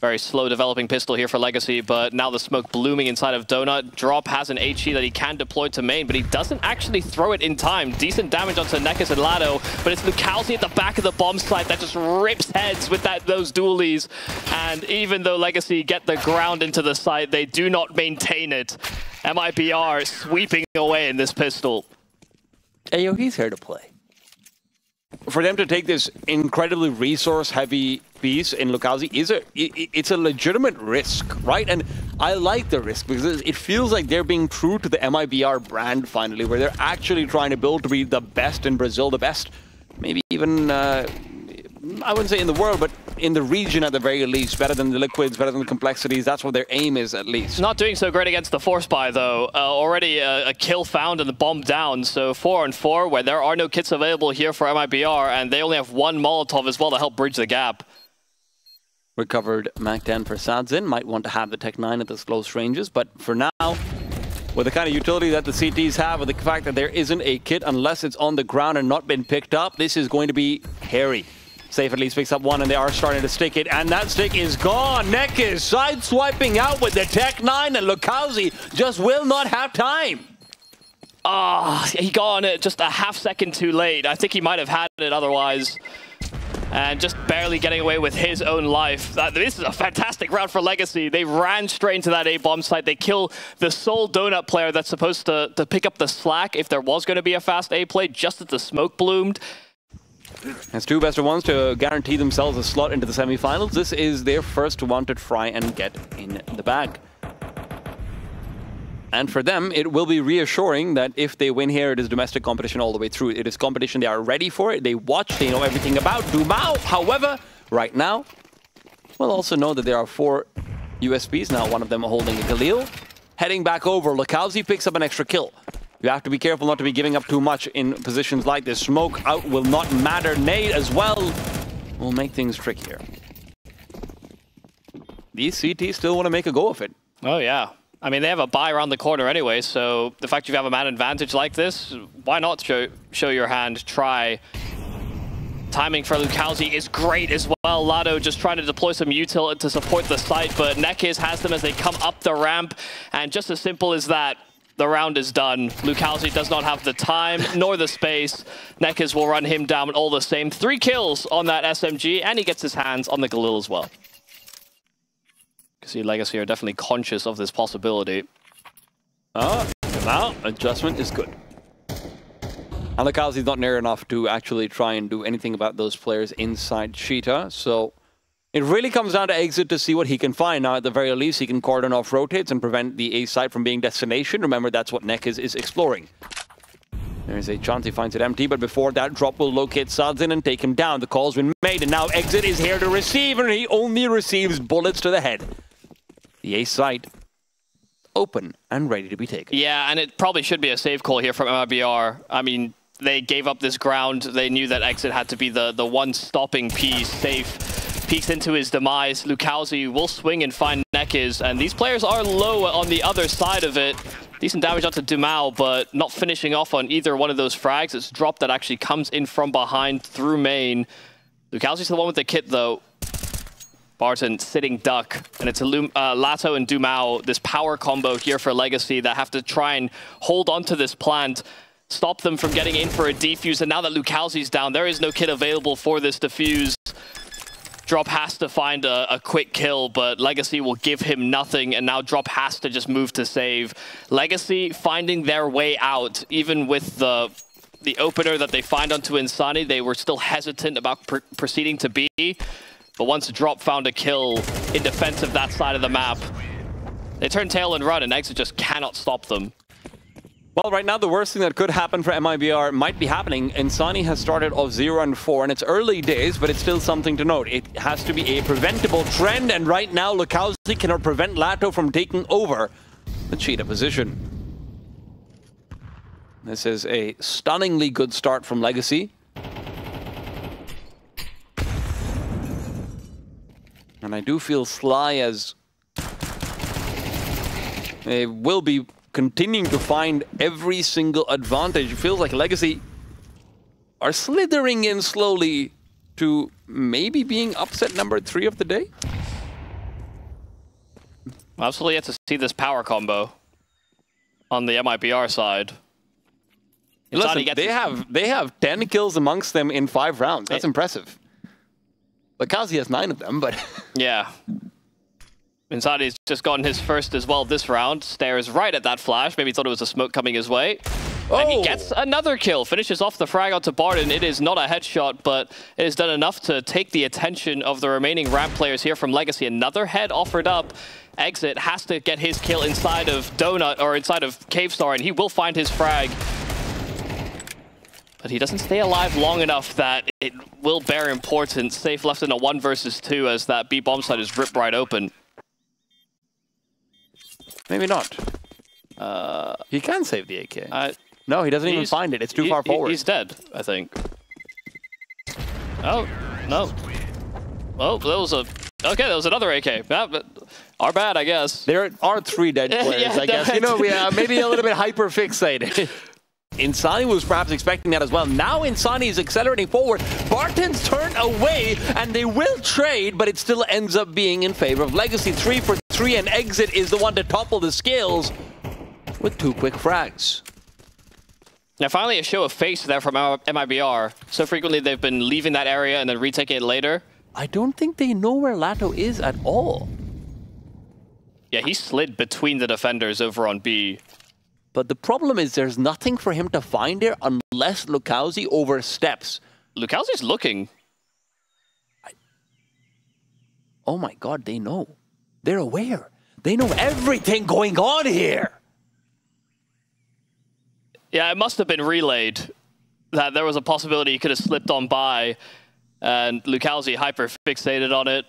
Very slow developing pistol here for Legacy, but now the smoke blooming inside of Donut. Drop has an HE that he can deploy to main, but he doesn't actually throw it in time. Decent damage onto Nekis and Lado, but it's Lucalzi at the back of the bomb site that just rips heads with those dualies. And even though Legacy get the ground into the site, they do not maintain it. MIBR sweeping away in this pistol. Hey, yo, he's here to play. For them to take this incredibly resource-heavy piece in Lucalzi it's a legitimate risk, right? And I like the risk because it feels like they're being true to the MIBR brand finally, where they're actually trying to build to be the best in Brazil, the best, maybe even, I wouldn't say in the world, but in the region at the very least. Better than the Liquids, better than the Complexities. That's what their aim is, at least. Not doing so great against the Force Buy, though. Already a kill found and the bomb down. So 4-on-4, where there are no kits available here for MIBR, and they only have one Molotov as well to help bridge the gap. Recovered Mac 10 for Sadzin. Might want to have the Tech 9 at those close ranges, but for now, with the kind of utility that the CTs have, with the fact that there isn't a kit unless it's on the ground and not been picked up, this is going to be hairy. Safe at least picks up one, and they are starting to stick it, and that stick is gone. Nekis sideswiping out with the Tech 9, and Lucalzi just will not have time. He got on it just a half-second too late. I think he might have had it otherwise. And just barely getting away with his own life. This is a fantastic round for Legacy. They ran straight into that A-bomb site. They kill the sole Donut player that's supposed to pick up the slack if there was going to be a fast A play, just as the smoke bloomed. As two best of ones to guarantee themselves a slot into the semifinals. This is their first one to try and get in the bag. And for them, it will be reassuring that if they win here, it is domestic competition all the way through. It is competition they are ready for it. They watch, they know everything about Dumao. However, right now, we'll also know that there are 4 USPs now, one of them holding a Galil. Heading back over, Lucalzi picks up an extra kill. You have to be careful not to be giving up too much in positions like this. Smoke out will not matter. Nade as well will make things trickier. These CTs still want to make a go of it. Oh, yeah. I mean, they have a buy around the corner anyway, so the fact you have a man advantage like this, why not show your hand, try. Timing for Lucalzi is great as well. Lado just trying to deploy some util to support the site, but Nekis has them as they come up the ramp, and just as simple as that, the round is done. Lucalzi does not have the time nor the space. Nekis will run him down all the same. 3 kills on that SMG, and he gets his hands on the Galil as well. You can see Legacy are definitely conscious of this possibility. Now adjustment is good. And Lucalzi's not near enough to actually try and do anything about those players inside Cheetah, so it really comes down to Exit to see what he can find. Now, at the very least, he can cordon off rotates and prevent the A site from being destination. Remember, that's what Nekis is exploring. There's a chance he finds it empty, but before that, Drop will locate Sadzin and take him down. The call's been made, and now Exit is here to receive, and he only receives bullets to the head. The A site open and ready to be taken. Yeah, and it probably should be a save call here from MIBR. I mean, they gave up this ground. They knew that Exit had to be the one stopping piece. Safe peeks into his demise. Lucalzi will swing and find Nekis, and these players are low on the other side of it. Decent damage onto Dumao, but not finishing off on either one of those frags. It's Drop that actually comes in from behind through main. Lucalzi's the one with the kit, though. Barton sitting duck, and it's Lato and Dumao, this power combo here for Legacy that have to try and hold onto this plant, stop them from getting in for a defuse, and now that Lucalzi's down, there is no kit available for this defuse. Drop has to find a quick kill, but Legacy will give him nothing, and now Drop has to just move to save. Legacy finding their way out, even with the opener that they find onto Insani, they were still hesitant about proceeding to B. But once Drop found a kill in defense of that side of the map, they turn tail and run, and Exit just cannot stop them. Well, right now, the worst thing that could happen for MIBR might be happening. Insani has started off 0-4, and it's early days, but it's still something to note. It has to be a preventable trend, and right now, Lucalzi cannot prevent Lato from taking over the Cheetah position. This is a stunningly good start from Legacy. And I do feel Sly as they will be continuing to find every single advantage. It feels like Legacy are slithering in slowly to maybe being upset number 3 of the day. Absolutely yet to see this power combo on the MIBR side. Listen, they have 10 kills amongst them in 5 rounds. That's impressive. Lakazi has 9 of them, but... Yeah. Insani's just gotten his first as well this round. Stares right at that flash. Maybe thought it was a smoke coming his way. Oh. And he gets another kill. Finishes off the frag onto Barton. It is not a headshot, but it has done enough to take the attention of the remaining ramp players here from Legacy. Another head offered up. Exit has to get his kill inside of Donut, or inside of Cavestar, and he will find his frag. But he doesn't stay alive long enough that it will bear importance. Safe left in a 1 versus 2 as that B bomb site is ripped right open. Maybe not. He can save the AK. No, he doesn't even find it. It's too far forward. He's dead, I think. Oh, no. Oh, that was a... Okay, that was another AK. Yeah, but our bad, I guess. There are 3 dead players, yeah, I guess. You know, we are maybe a little bit hyper-fixated. Insani was perhaps expecting that as well. Now Insani is accelerating forward. Barton's turned away, and they will trade, but it still ends up being in favor of Legacy. 3 for 3, and Exit is the one to topple the scales with 2 quick frags. Now, finally, a show of face there from MIBR. So frequently, they've been leaving that area and then retaking it later. I don't think they know where Lato is at all. Yeah, he slid between the defenders over on B. But the problem is there's nothing for him to find there unless Lukowski oversteps. Lukowski's looking. Oh my god, they know. They're aware. They know everything going on here. Yeah, it must have been relayed that there was a possibility he could have slipped on by, and Lukowski hyper-fixated on it.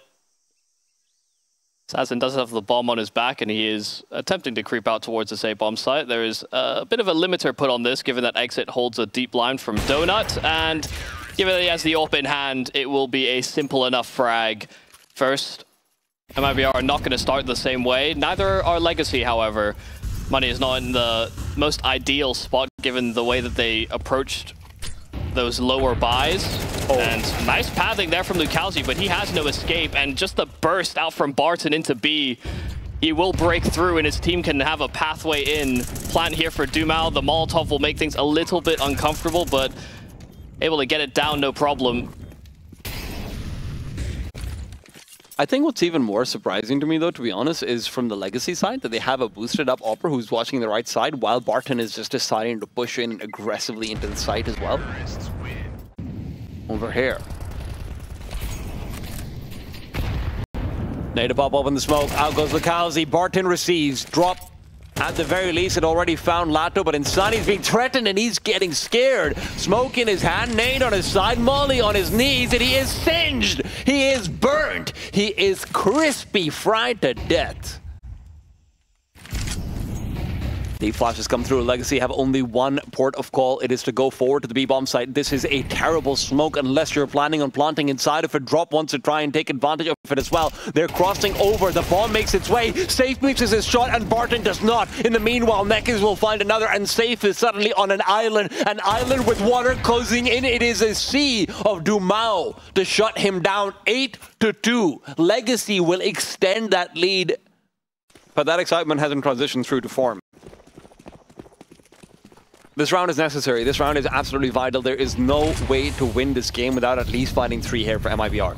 Sazin does have the bomb on his back, and he is attempting to creep out towards the safe bomb site. There is a bit of a limiter put on this, given that Exit holds a deep line from Donut, and given that he has the AWP in hand, it will be a simple enough frag. First, MIBR are not going to start the same way. Neither are Legacy, however. Money is not in the most ideal spot, given the way that they approached those lower buys. Oh. And nice pathing there from Lukowski, but he has no escape. And just the burst out from Barton into B, he will break through, and his team can have a pathway in. Plant here for Dumao. The Molotov will make things a little bit uncomfortable, but able to get it down, no problem. I think what's even more surprising to me, though, to be honest, is from the Legacy side, that they have a boosted up Opera who's watching the right side, while Barton is just deciding to push in aggressively into the site as well. Over here. Nade to pop up in the smoke. Out goes Lukowski. Barton receives. Drop. At the very least, it already found Lato, but Insani's being threatened and he's getting scared. Smoke in his hand, nade on his side, Molly on his knees, and he is singed. He is burnt. He is crispy fried to death. The flashes come through. Legacy have only one port of call. It is to go forward to the B-bomb site. This is a terrible smoke unless you're planning on planting inside of it. Drop wants to try and take advantage of it as well. They're crossing over. The bomb makes its way. Safe misses his shot and Barton does not. In the meanwhile, Nekis will find another and Safe is suddenly on an island with water closing in. It is a sea of Dumao to shut him down 8-2. Legacy will extend that lead. But that excitement hasn't transitioned through to form. This round is necessary. This round is absolutely vital. There is no way to win this game without at least finding 3 here for MIBR.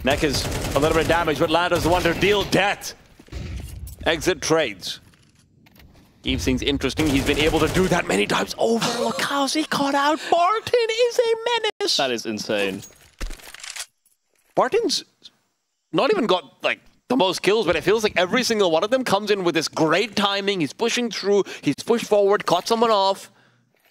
Neck is a little bit of damage, but Lando's the one to deal death. Exit trades. Keeps things interesting. He's been able to do that many times over. Look how he caught out. Barton is a menace. That is insane. Barton's not even got, like, the most kills, but it feels like every single one of them comes in with this great timing. He's pushing through, he's pushed forward, caught someone off.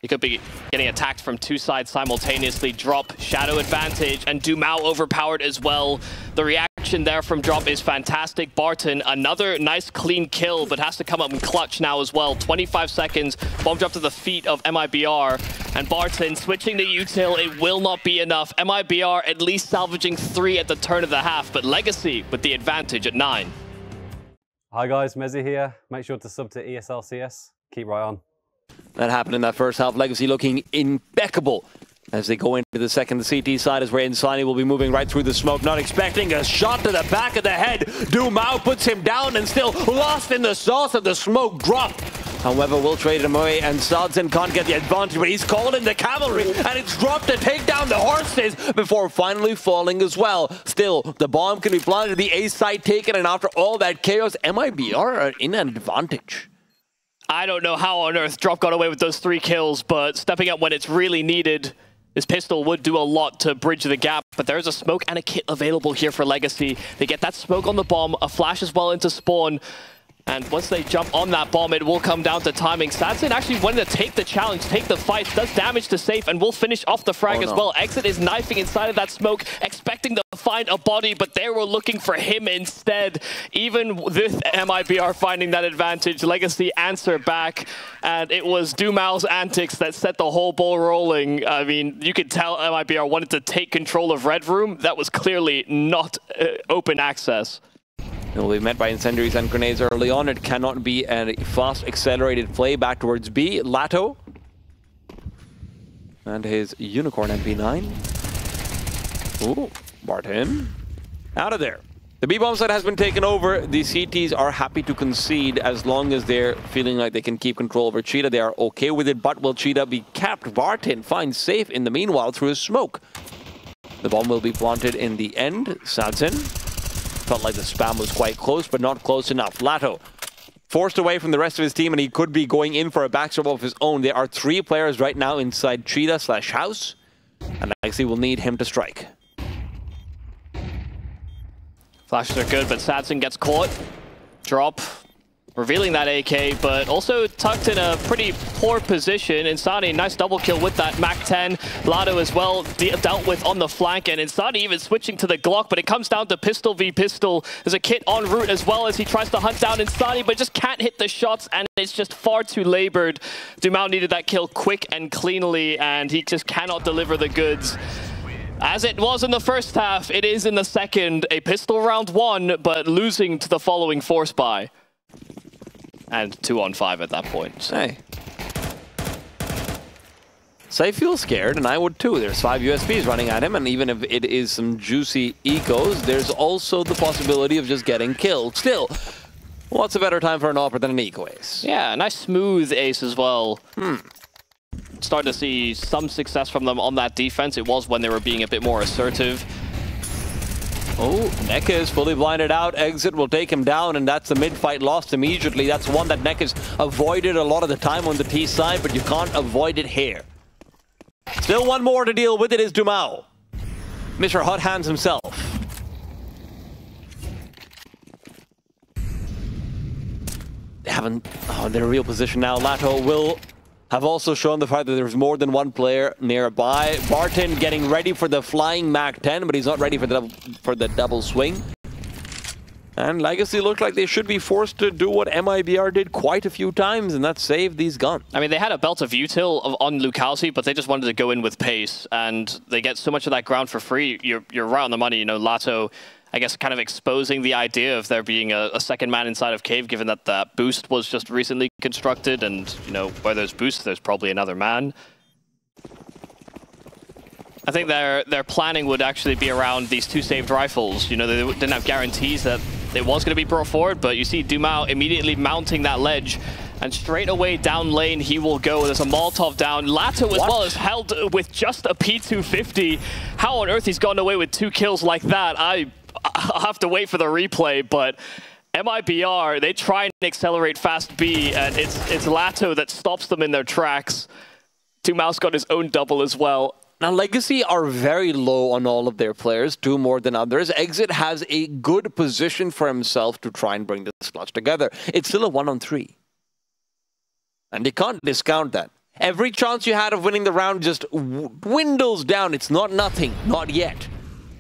He could be getting attacked from 2 sides simultaneously. Drop, shadow advantage, and Dumao overpowered as well. The reaction there from Drop is fantastic. Barton, another nice clean kill, but has to come up in clutch now as well. 25 seconds, bomb drop to the feet of MIBR. And Barton switching to util, it will not be enough. MIBR at least salvaging 3 at the turn of the half, but Legacy with the advantage at 9. Hi guys, Mezzy here. Make sure to sub to ESL CS. Keep right on. That happened in that first half. Legacy looking impeccable. As they go into the second, the CT side is where Insani will be moving right through the smoke, not expecting a shot to the back of the head. Dumao puts him down and still lost in the sauce of the smoke drop. However, will trade him away, and Sadzen can't get the advantage, but he's called in the cavalry, and it's dropped to take down the horses before finally falling as well. Still, the bomb can be planted, the A side taken, and after all that chaos, MIBR are in an advantage. I don't know how on earth Drop got away with those 3 kills, but stepping up when it's really needed, this pistol would do a lot to bridge the gap, but there's a smoke and a kit available here for Legacy. They get that smoke on the bomb, a flash as well into spawn. And once they jump on that bomb, it will come down to timing. Sadzen actually wanted to take the challenge, take the fight, does damage to Safe, and will finish off the frag as well. Exit is knifing inside of that smoke, expecting to find a body, but they were looking for him instead. Even with MIBR finding that advantage, Legacy answer back, and it was Dumao's antics that set the whole ball rolling. I mean, you could tell MIBR wanted to take control of Red Room. That was clearly not open access. It will be met by incendiaries and grenades early on. It cannot be a fast, accelerated play back towards B. Lato. And his Unicorn MP9. Ooh, Martin. Out of there. The B-bomb side has been taken over. The CTs are happy to concede as long as they're feeling like they can keep control over Cheetah. They are okay with it, but will Cheetah be capped? Martin finds Safe in the meanwhile through his smoke. The bomb will be planted in the end. Sadzen. Felt like the spam was quite close, but not close enough. Lato forced away from the rest of his team, and he could be going in for a backstab of his own. There are 3 players right now inside Cheetah/House, and Legacy will need him to strike. Flashes are good, but Sadzen gets caught. Drop. Revealing that AK, but also tucked in a pretty poor position. Insani, nice double kill with that MAC-10. Lado as well dealt with on the flank, and Insani even switching to the Glock, but it comes down to pistol v pistol. There's a kit en route as well as he tries to hunt down Insani, but just can't hit the shots, and it's just far too labored. Dumao needed that kill quick and cleanly, and he just cannot deliver the goods. As it was in the first half, it is in the second. A pistol round 1, but losing to the following force buy. And 2-on-5 at that point. So. Hey. Safe feels scared, and I would too. There's 5 USPs running at him, and even if it is some juicy ecos, there's also the possibility of just getting killed. Still, what's a better time for an AWPer than an eco ace? Yeah, a nice smooth ace as well. Starting to see some success from them on that defense. It was when they were being a bit more assertive. Oh, Neka is fully blinded out. Exit will take him down, and that's the mid-fight lost immediately. That's one that Neka's avoided a lot of the time on the T side, but you can't avoid it here. Still one more to deal with. It is Dumao. Mr. Hot Hands himself. They haven't... Oh, in their real position now. Lato will have also shown the fact that there's more than one player nearby. Barton getting ready for the flying MAC-10, but he's not ready for the double swing. And Legacy looked like they should be forced to do what MIBR did quite a few times, and that's save these guns. I mean, they had a belt of util on Lukowski, but they just wanted to go in with pace, and they get so much of that ground for free. You're right on the money. You know, Lato, I guess, kind of exposing the idea of there being a second man inside of Cave, given that that boost was just recently constructed, and, you know, where there's boosts, there's probably another man. I think their planning would actually be around these 2 saved rifles. You know, they didn't have guarantees that it was going to be brought forward, but you see Dumao immediately mounting that ledge, and straight away down lane he will go. There's a Molotov down. Lato as well is held with just a P250. How on earth he's gotten away with 2 kills like that? I'll have to wait for the replay, but MIBR, they try and accelerate fast B, and it's Lato that stops them in their tracks. Dumao's got his own double as well. Now, Legacy are very low on all of their players, 2 more than others. Exit has a good position for himself to try and bring this clutch together. It's still a 1-on-3. And you can't discount that. Every chance you had of winning the round just dwindles down. It's not nothing, not yet.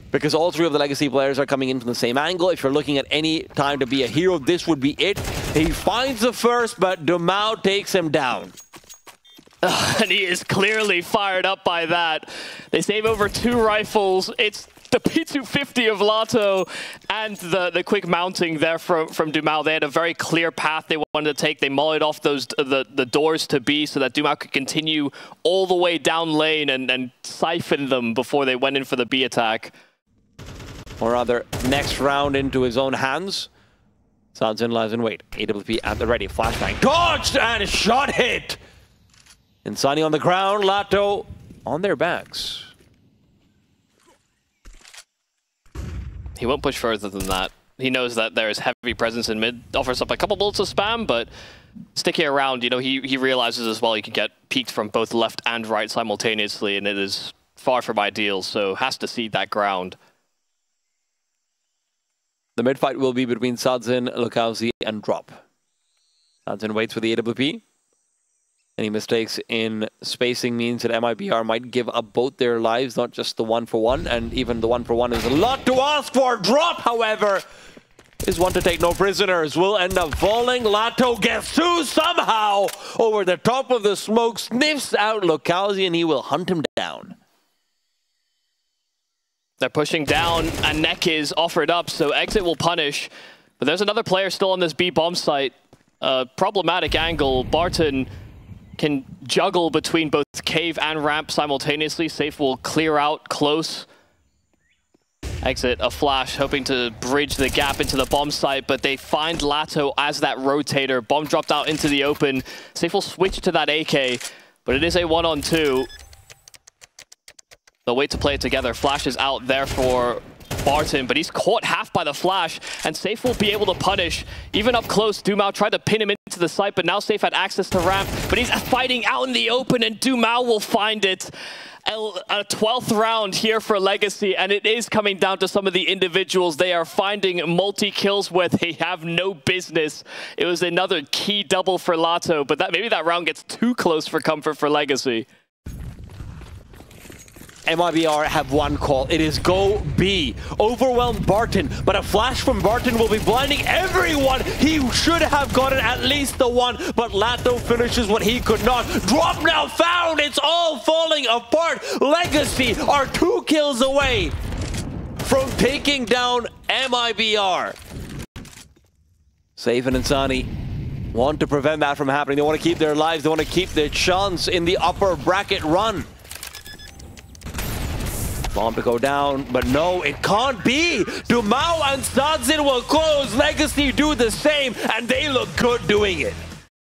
Because all 3 of the Legacy players are coming in from the same angle. If you're looking at any time to be a hero, this would be it. He finds the first, but Dumao takes him down. And he is clearly fired up by that. They save over 2 rifles. It's the P250 of Lato and the quick mounting there from Dumao. They had a very clear path they wanted to take. They mollied off those the doors to B so that Dumao could continue all the way down lane and siphon them before they went in for the B attack. Or rather, next round into his own hands. Sanzin lies in wait. AWP at the ready. Flashbang dodged and shot hit. Insani on the ground. Lato on their backs. He won't push further than that. He knows that there is heavy presence in mid. Offers up a couple bullets of spam, but sticking around, you know, he realizes as well he can get peeked from both left and right simultaneously, and it is far from ideal, so has to cede that ground. The mid fight will be between Sadzin, Lukowski, and Drop. Sadzin waits for the AWP. Any mistakes in spacing means that MIBR might give up both their lives, not just the 1-for-1, and even the 1-for-1 is a lot to ask for. Drop, however, is one to take no prisoners. Will end up falling. Lato gets two somehow over the top of the smoke, sniffs out Lukowski, and he will hunt him down. They're pushing down, and Neck is offered up, so Exit will punish. But there's another player still on this B bomb site. Problematic angle. Barton can juggle between both cave and ramp simultaneously. Safe will clear out close. Exit a flash, hoping to bridge the gap into the bomb site, but they find Lato as that rotator. Bomb dropped out into the open. Safe will switch to that AK, but it is a 1-on-2. They'll wait to play it together. Flash is out there for Barton, but he's caught half by the flash, and Safe will be able to punish. Even up close, Dumao tried to pin him into the site, but now Safe had access to ramp, but he's fighting out in the open, and Dumao will find it. A 12th round here for Legacy, and it is coming down to some of the individuals. They are finding multi-kills where they have no business. It was another key double for Lato, but maybe that round gets too close for comfort for Legacy. MIBR have one call. It is go B. Overwhelm Barton, but a flash from Barton will be blinding everyone. He should have gotten at least the one, but Lato finishes what he could not. Drop now found. It's all falling apart. Legacy are 2 kills away from taking down MIBR. Safe and Insani want to prevent that from happening. They want to keep their lives. They want to keep their chance in the upper bracket run. Bomb to go down, but no, it can't be. Dumao and Sadzin will close. Legacy do the same, and they look good doing it.